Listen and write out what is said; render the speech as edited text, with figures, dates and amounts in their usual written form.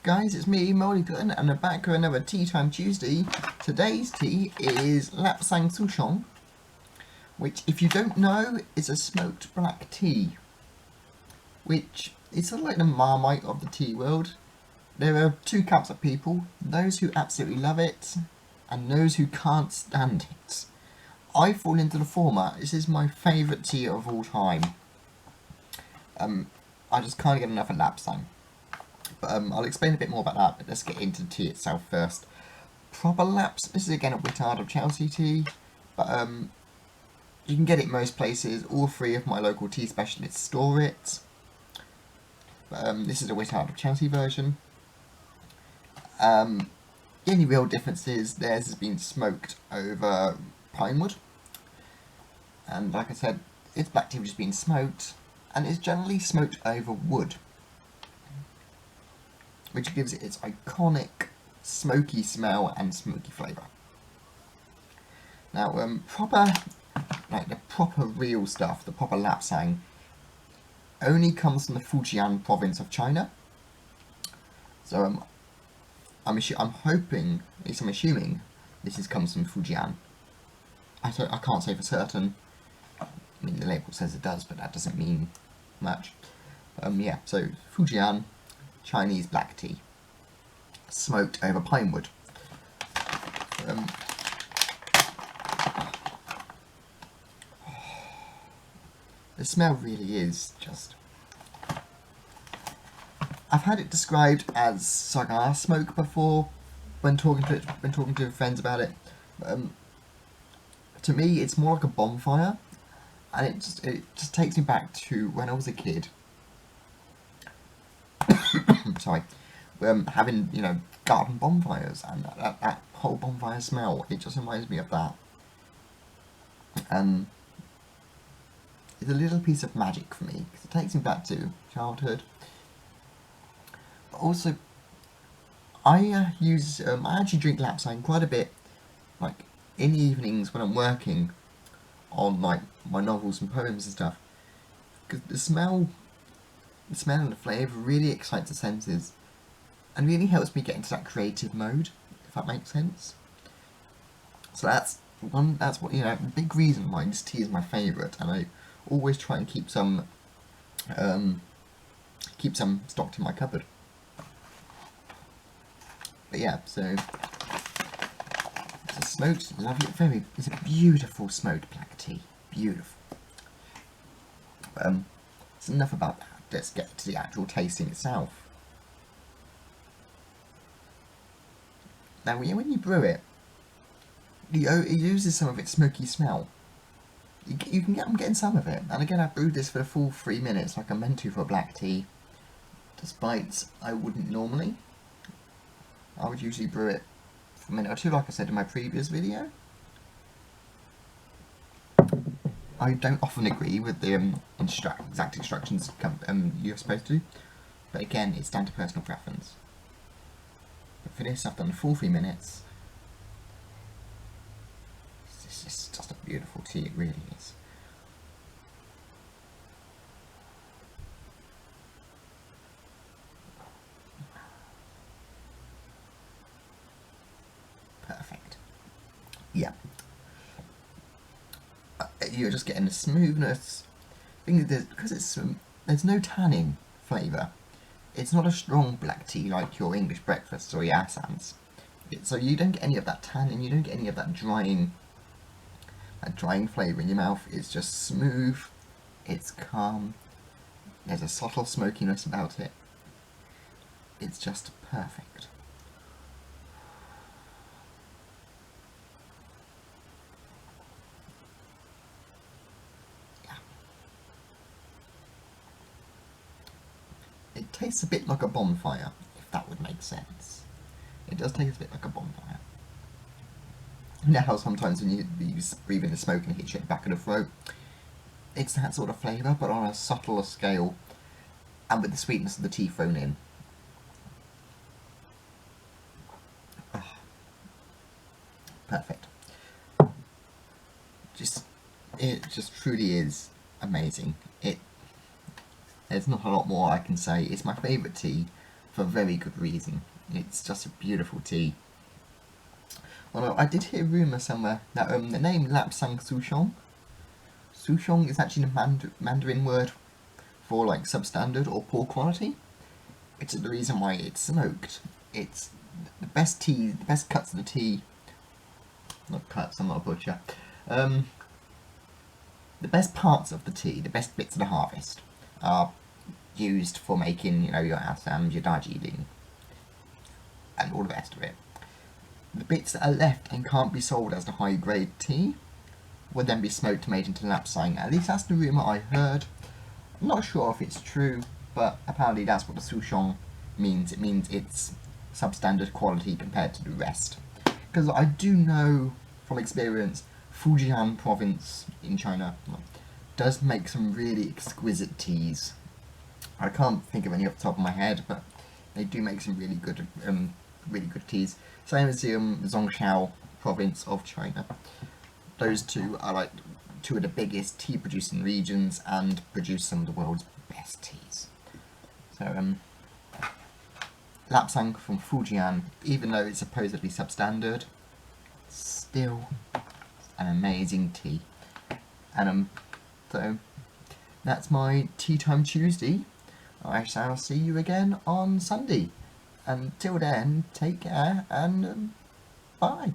Guys, it's me, moley-kun, and I'm back with another Tea Time Tuesday. Today's tea is Lapsang Souchong, which, if you don't know, is a smoked black tea, which is sort of like the Marmite of the tea world. There are two camps of people, those who absolutely love it, and those who can't stand it. I fall into the former. This is my favourite tea of all time. I just can't get enough of Lapsang. But I'll explain a bit more about that, but let's get into the tea itself first. Proper Laps, this is again a Wittard of Chelsea tea, but you can get it most places. All three of my local tea specialists store it. But this is a Wittard of Chelsea version. The only real difference is theirs has been smoked over pine wood. And like I said, its black tea which has been smoked, and it's generally smoked over wood, which gives it its iconic smoky smell and smoky flavour. Now, the proper real stuff, the proper Lapsang, only comes from the Fujian province of China. So I'm hoping, at least I'm assuming, this comes from Fujian. I can't say for certain. I mean, the label says it does, but that doesn't mean much. Yeah, so Fujian, Chinese black tea, smoked over pine wood. The smell really is just... I've had it described as cigar smoke before when talking to friends about it. To me, it's more like a bonfire, and it just takes me back to when I was a kid. Sorry, having garden bonfires and that whole bonfire smell. It just reminds me of that. It's a little piece of magic for me because it takes me back to childhood. But also, I actually drink Lapsang quite a bit, like in the evenings when I'm working on like my novels and poems and stuff, because the smell and the flavour really excites the senses and really helps me get into that creative mode, if that makes sense. So that's a big reason why this tea is my favourite, and I always try and keep some stocked in my cupboard. But yeah, so it's a smoked, lovely, it's a beautiful smoked black tea. Beautiful. It's enough about that. Let's get to the actual tasting itself. Now, when you brew it, it loses some of its smoky smell. I'm getting some of it. And again, I brewed this for the full 3 minutes, like I meant to for a black tea, despite I wouldn't normally. I would usually brew it for a minute or two, like I said in my previous video. I don't often agree with the exact instructions you're supposed to, but again, it's down to personal preference. But for this, I've done the full 3 minutes. This is just a beautiful tea, it really is. Perfect. Yeah. You're just getting the smoothness. Because there's no tannin flavour. It's not a strong black tea like your English breakfasts or your Assams. So you don't get any of that tannin. You don't get any of that drying flavour in your mouth. It's just smooth. It's calm. There's a subtle smokiness about it. It's just perfect. It tastes a bit like a bonfire, if that would make sense. It does taste a bit like a bonfire. You know how sometimes when you breathe in the smoke and it hits you at the back of the throat? It's that sort of flavour, but on a subtler scale, and with the sweetness of the tea thrown in. Oh, perfect. It just truly is amazing. There's not a lot more I can say. It's my favourite tea. for a very good reason. It's just a beautiful tea. Although I did hear a rumour somewhere that the name Lapsang Souchong, Souchong is actually the Mandarin word for like substandard or poor quality, which is the reason why it's smoked. It's the best tea, the best cuts of the tea. Not cuts, I'm not a butcher. The best parts of the tea, the best bits of the harvest, are used for making, you know, your assams, your Darjeeling, and all the rest of it. The bits that are left and can't be sold as the high grade tea would then be smoked and made into lapsang. At least that's the rumour I heard. I'm not sure if it's true, but apparently that's what the Souchong means. It means it's substandard quality compared to the rest. Because I do know from experience, Fujian province in China does make some really exquisite teas. I can't think of any off the top of my head, but they do make some really good teas. Same as the Zhongshan province of China. Those two are like two of the biggest tea producing regions and produce some of the world's best teas. So Lapsang from Fujian, even though it's supposedly substandard, still an amazing tea. And so that's my Tea Time Tuesday. I shall see you again on Sunday. Until then, take care and bye.